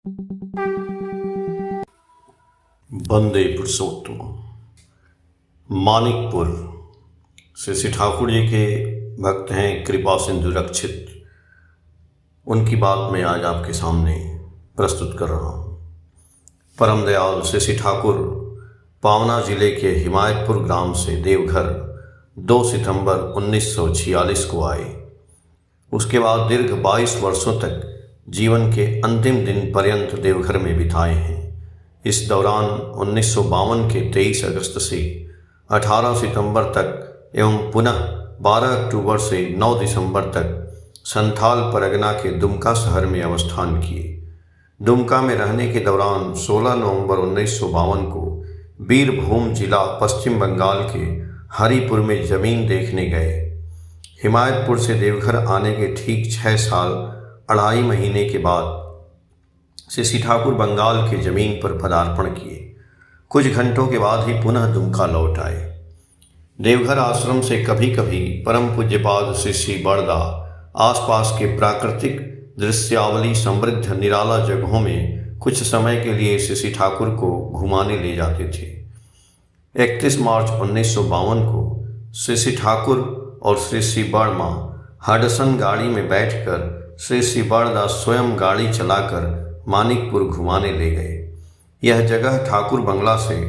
वंदे पुरुषोत्तम। मानिकपुर श्री ठाकुर जी के भक्त हैं, कृपा सिंधु रक्षित। उनकी बात मैं आज आपके सामने प्रस्तुत कर रहा हूँ। परम दयाल श्री ठाकुर पावना जिले के हिमायतपुर ग्राम से देवघर 2 सितंबर 1946 को आए। उसके बाद दीर्घ 22 वर्षों तक जीवन के अंतिम दिन पर्यंत देवघर में बिताए हैं। इस दौरान 1952 के 23 अगस्त से 18 सितंबर तक एवं पुनः 12 अक्टूबर से 9 दिसंबर तक संथाल परगना के दुमका शहर में अवस्थान किए। दुमका में रहने के दौरान 16 नवंबर 1952 को बीरभूम जिला पश्चिम बंगाल के हरिपुर में जमीन देखने गए। हिमायतपुर से देवघर आने के ठीक 6 साल 2.5 महीने के बाद श्री ठाकुर बंगाल के जमीन पर पदार्पण किए। कुछ घंटों के बाद ही पुनः दुमका लौट आए। देवघर आश्रम से कभी कभी परम पूज्यपाद श्री बड़दा आसपास के प्राकृतिक दृश्यावली समृद्ध निराला जगहों में कुछ समय के लिए श्री ठाकुर को घुमाने ले जाते थे। 31 मार्च 1952 को श्री ठाकुर और श्री बड़मा हडसन गाड़ी में बैठकर श्री बड़दा स्वयं गाड़ी चलाकर मानिकपुर घुमाने ले गए। यह जगह ठाकुर बंगला से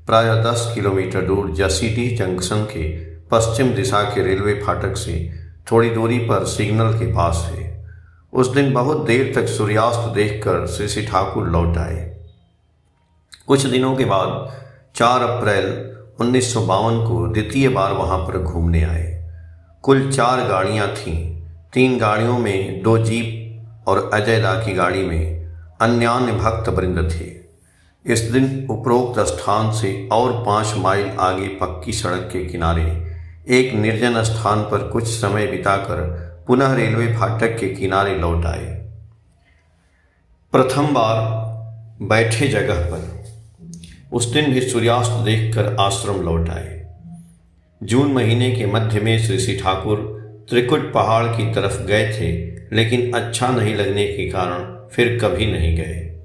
प्राय 10 किलोमीटर दूर जसीडीह जंक्शन के पश्चिम दिशा के रेलवे फाटक से थोड़ी दूरी पर सिग्नल के पास है। उस दिन बहुत देर तक सूर्यास्त देखकर श्री ठाकुर लौट आए। कुछ दिनों के बाद 4 अप्रैल 1952 को द्वितीय बार वहां पर घूमने आए। कुल 4 गाड़ियां थीं। 3 गाड़ियों में 2 जीप और अजय दा की गाड़ी में अन्य भक्त वृंद थे। इस दिन उपरोक्त स्थान से और 5 माइल आगे पक्की सड़क के किनारे एक निर्जन स्थान पर कुछ समय बिताकर पुनः रेलवे फाटक के किनारे लौट आए। प्रथम बार बैठे जगह पर उस दिन भी सूर्यास्त देखकर आश्रम लौट आए। जून महीने के मध्य में श्री ठाकुर त्रिकुट पहाड़ की तरफ गए थे, लेकिन अच्छा नहीं लगने के कारण फिर कभी नहीं गए।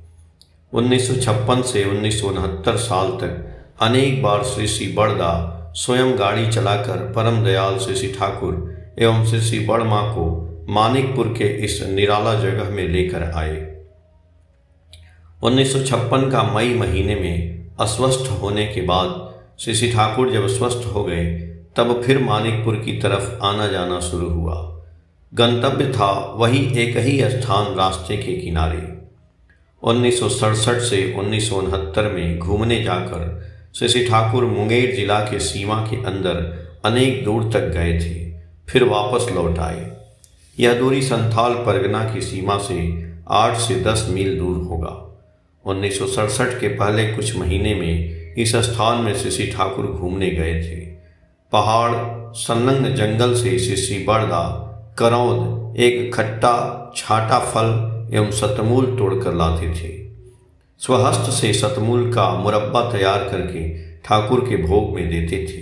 1956 से 1969 साल तक अनेक बार श्री बड़दा स्वयं गाड़ी चलाकर परम दयाल श्री ठाकुर एवं श्री बड़मा को मानिकपुर के इस निराला जगह में लेकर आए। 1956 का मई महीने में अस्वस्थ होने के बाद श्री ठाकुर जब स्वस्थ हो गए तब फिर मानिकपुर की तरफ आना जाना शुरू हुआ। गंतव्य था वही एक ही स्थान रास्ते के किनारे। 1967 से 1969 में घूमने जाकर श्री ठाकुर मुंगेर जिला के सीमा के अंदर अनेक दूर तक गए थे, फिर वापस लौट आए। यह दूरी संथाल परगना की सीमा से 8 से 10 मील दूर होगा। 1967 के पहले कुछ महीने में इस स्थान में श्री ठाकुर घूमने गए थे। पहाड़ संलग्न जंगल से श्री बड़दा करौंद एक खट्टा छाटा फल एवं शतमूल तोड़कर लाते थे। स्वहस्त से शतमूल का मुरब्बा तैयार करके ठाकुर के भोग में देते थे।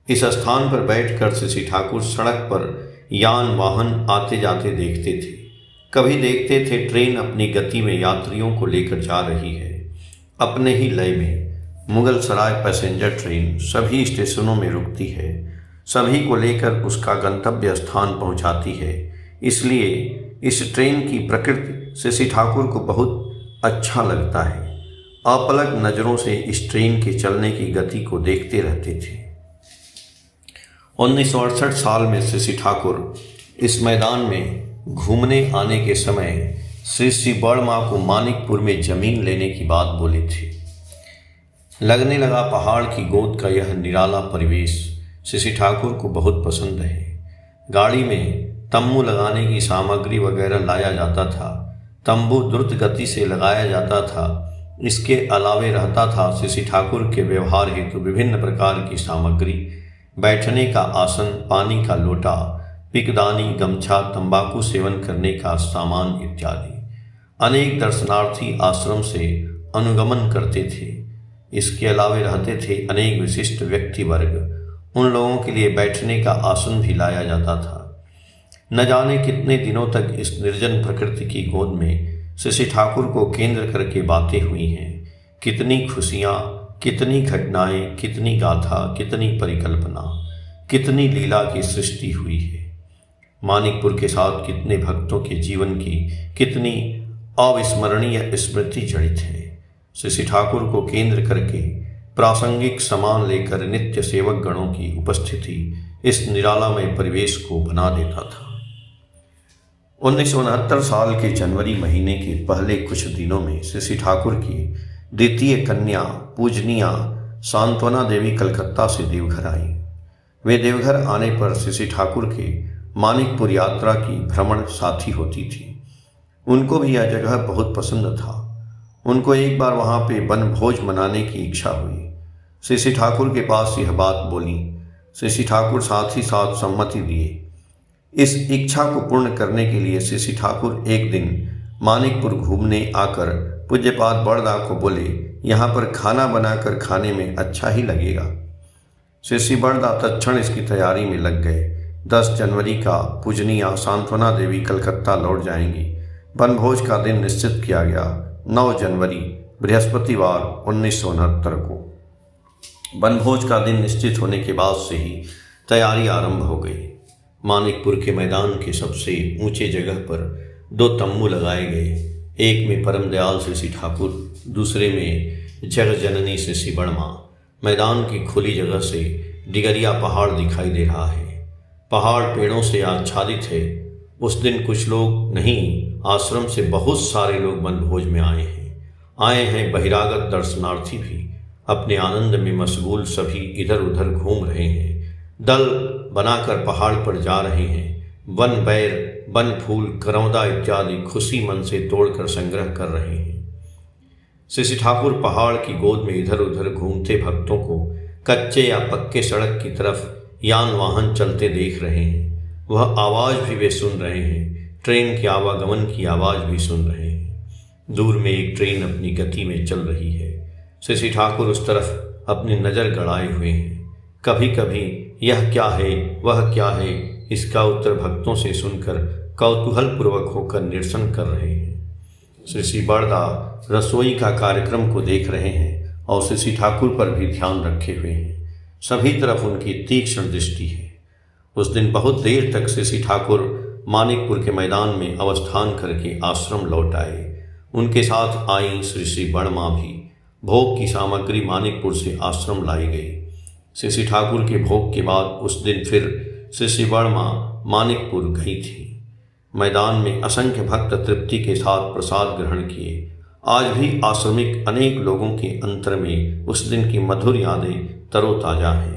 इस स्थान पर बैठकर श्री ठाकुर सड़क पर यान वाहन आते जाते देखते थे। कभी देखते थे ट्रेन अपनी गति में यात्रियों को लेकर जा रही है। अपने ही लय में मुगल सराय पैसेंजर ट्रेन सभी स्टेशनों में रुकती है, सभी को लेकर उसका गंतव्य स्थान पहुंचाती है। इसलिए इस ट्रेन की प्रकृति श्री ठाकुर को बहुत अच्छा लगता है। अपलक नज़रों से इस ट्रेन के चलने की गति को देखते रहते थे। 1968 साल में श्री ठाकुर इस मैदान में घूमने आने के समय श्री बड़मा को मानिकपुर में जमीन लेने की बात बोले थे। लगने लगा पहाड़ की गोद का यह निराला परिवेश श्री ठाकुर को बहुत पसंद है। गाड़ी में तंबू लगाने की सामग्री वगैरह लाया जाता था। तंबू द्रुत गति से लगाया जाता था। इसके अलावे रहता था श्री ठाकुर के व्यवहार हेतु विभिन्न प्रकार की सामग्री, बैठने का आसन, पानी का लोटा, पिकदानी, गमछा, तंबाकू सेवन करने का सामान इत्यादि। अनेक दर्शनार्थी आश्रम से अनुगमन करते थे। इसके अलावे रहते थे अनेक विशिष्ट व्यक्ति वर्ग। उन लोगों के लिए बैठने का आसन भी लाया जाता था। न जाने कितने दिनों तक इस निर्जन प्रकृति की गोद में शशि ठाकुर को केंद्र करके बातें हुई हैं। कितनी खुशियाँ, कितनी घटनाएं, कितनी गाथा, कितनी परिकल्पना, कितनी लीला की सृष्टि हुई है। मानिकपुर के साथ कितने भक्तों के जीवन की कितनी अविस्मरणीय स्मृति जड़ित है। शशि ठाकुर को केंद्र करके प्रासंगिक सामान लेकर नित्य सेवक गणों की उपस्थिति इस निरालामय परिवेश को बना देता था। 1969 साल के जनवरी महीने के पहले कुछ दिनों में शशि ठाकुर की द्वितीय कन्या पूजनीया सांत्वना देवी कलकत्ता से देवघर आई। वे देवघर आने पर शशि ठाकुर के मानिकपुर यात्रा की भ्रमण साथी होती थी। उनको भी यह जगह बहुत पसंद था। उनको एक बार वहाँ पे वनभोज मनाने की इच्छा हुई। शशि ठाकुर के पास यह बात बोली। शशि ठाकुर साथ ही साथ सम्मति दिए। इस इच्छा को पूर्ण करने के लिए शशि ठाकुर एक दिन मानिकपुर घूमने आकर पूज्यपाद बड़दा को बोले, यहाँ पर खाना बनाकर खाने में अच्छा ही लगेगा। शशि बड़दा तत्क्षण इसकी तैयारी में लग गए। 10 जनवरी का पूजनीया सांत्वना देवी कलकत्ता लौट जाएंगी। वनभोज का दिन निश्चित किया गया 9 जनवरी बृहस्पतिवार 1969 को। वनभोज का दिन निश्चित होने के बाद से ही तैयारी आरंभ हो गई। मानिकपुर के मैदान के सबसे ऊंचे जगह पर 2 तंबू लगाए गए। एक में परमदयाल शशि ठाकुर, दूसरे में जगजननी शशि बर्मा। मैदान की खुली जगह से डिगरिया पहाड़ दिखाई दे रहा है। पहाड़ पेड़ों से आच्छादित है। उस दिन कुछ लोग नहीं, आश्रम से बहुत सारे लोग वनभोज में आए हैं बहिरागत दर्शनार्थी भी। अपने आनंद में मशगूल सभी इधर उधर घूम रहे हैं। दल बनाकर पहाड़ पर जा रहे हैं। वन बैर, वन फूल, करौंदा इत्यादि खुशी मन से तोड़कर संग्रह कर रहे हैं। शशि ठाकुर पहाड़ की गोद में इधर उधर घूमते भक्तों को कच्चे या पक्के सड़क की तरफ यान वाहन चलते देख रहे हैं। वह आवाज़ भी वे सुन रहे हैं। ट्रेन के आवागमन की आवाज़ भी सुन रहे हैं। दूर में एक ट्रेन अपनी गति में चल रही है। शशि ठाकुर उस तरफ अपनी नज़र गड़ाए हुए हैं। कभी कभी यह क्या है, वह क्या है, इसका उत्तर भक्तों से सुनकर कौतूहलपूर्वक होकर निरसन कर रहे हैं। शशि बड़दा रसोई का कार्यक्रम को देख रहे हैं और शशि ठाकुर पर भी ध्यान रखे हुए हैं। सभी तरफ उनकी तीक्ष्ण दृष्टि है। उस दिन बहुत देर तक शशि ठाकुर मानिकपुर के मैदान में अवस्थान करके आश्रम लौट आए। उनके साथ आई शशि बर्मा भी। भोग की सामग्री मानिकपुर से आश्रम लाई गई। शशि ठाकुर के भोग के बाद उस दिन फिर शशि बर्मा मानिकपुर गई थी। मैदान में असंख्य भक्त तृप्ति के साथ प्रसाद ग्रहण किए। आज भी आश्रमिक अनेक लोगों के अंतर में उस दिन की मधुर यादें तरोताज़ा हैं।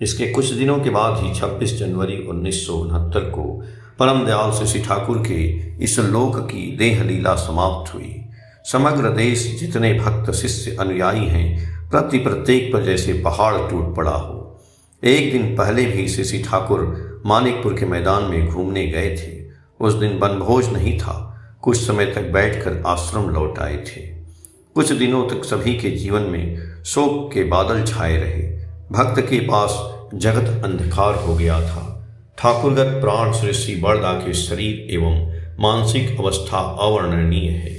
इसके कुछ दिनों के बाद ही 26 जनवरी 1969 को परमदयाल शशि ठाकुर के इस लोक की देह लीला समाप्त हुई। समग्र देश जितने भक्त शिष्य अनुयायी हैं, प्रत्येक पर जैसे पहाड़ टूट पड़ा हो। एक दिन पहले भी शशि ठाकुर मानिकपुर के मैदान में घूमने गए थे। उस दिन वनभोज नहीं था। कुछ समय तक बैठकर आश्रम लौट आए थे। कुछ दिनों तक सभी के जीवन में शोक के बादल छाए रहे। भक्त के पास जगत अंधकार हो गया था। ठाकुरगत प्राण शशि बड़दा के शरीर एवं मानसिक अवस्था अवर्णनीय है।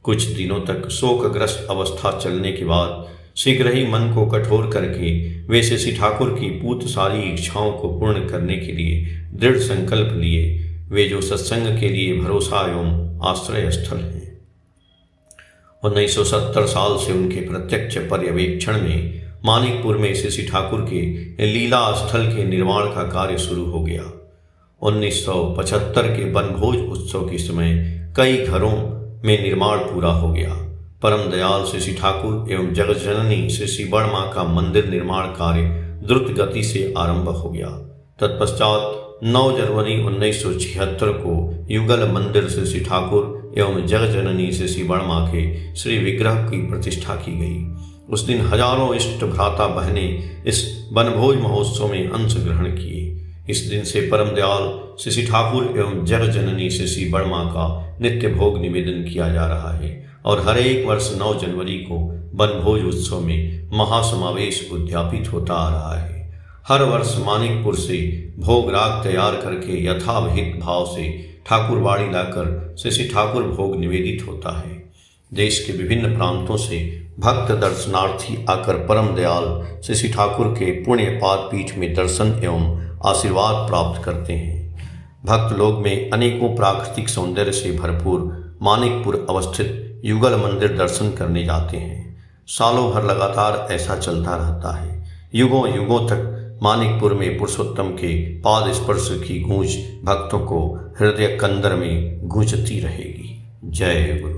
कुछ दिनों तक शोकग्रस्त अवस्था चलने के बाद शीघ्र ही मन को कठोर करके वे शशि ठाकुर की पूत सारी इच्छाओं को पूर्ण करने के लिए दृढ़ संकल्प लिए। वे जो सत्संग के लिए भरोसा एवं आश्रय स्थल हैं। 1970 साल से उनके प्रत्यक्ष पर्यवेक्षण में मानिकपुर में शशि ठाकुर के लीला स्थल के निर्माण का कार्य शुरू हो गया। 1975 के वनभोज उत्सव के समय कई घरों में निर्माण पूरा हो गया। परम दयाल शशि ठाकुर एवं जगजननी शशि बर्मा का मंदिर निर्माण कार्य द्रुत गति से आरंभ हो गया। तत्पश्चात 9 जनवरी 1976 को युगल मंदिर शशि ठाकुर एवं जगजननी शशि बर्मा के श्री विग्रह की प्रतिष्ठा की गई। उस दिन हजारों इष्ट भ्राता बहनें इस वनभोज महोत्सव में अंश ग्रहण किए। इस दिन से परम दयाल शशि ठाकुर एवं जगजननी शशि बर्मा का नित्य भोग निवेदन किया जा रहा है और हर एक वर्ष 9 जनवरी को वनभोज उत्सव में महासमावेश उद्यापित होता आ रहा है। हर वर्ष मानिकपुर से भोग राग तैयार करके यथाविहित भाव से ठाकुरवाड़ी लाकर श्री श्री ठाकुर भोग निवेदित होता है। देश के विभिन्न प्रांतों से भक्त दर्शनार्थी आकर परम दयाल श्री श्री ठाकुर के पुण्य पाद पीठ में दर्शन एवं आशीर्वाद प्राप्त करते हैं। भक्त लोग में अनेकों प्राकृतिक सौंदर्य से भरपूर मानिकपुर अवस्थित युगल मंदिर दर्शन करने जाते हैं। सालों भर लगातार ऐसा चलता रहता है। युगों युगों तक मानिकपुर में पुरुषोत्तम के पाद स्पर्श की गूंज भक्तों को हृदय कंदर में गूंजती रहेगी। जय गुरु।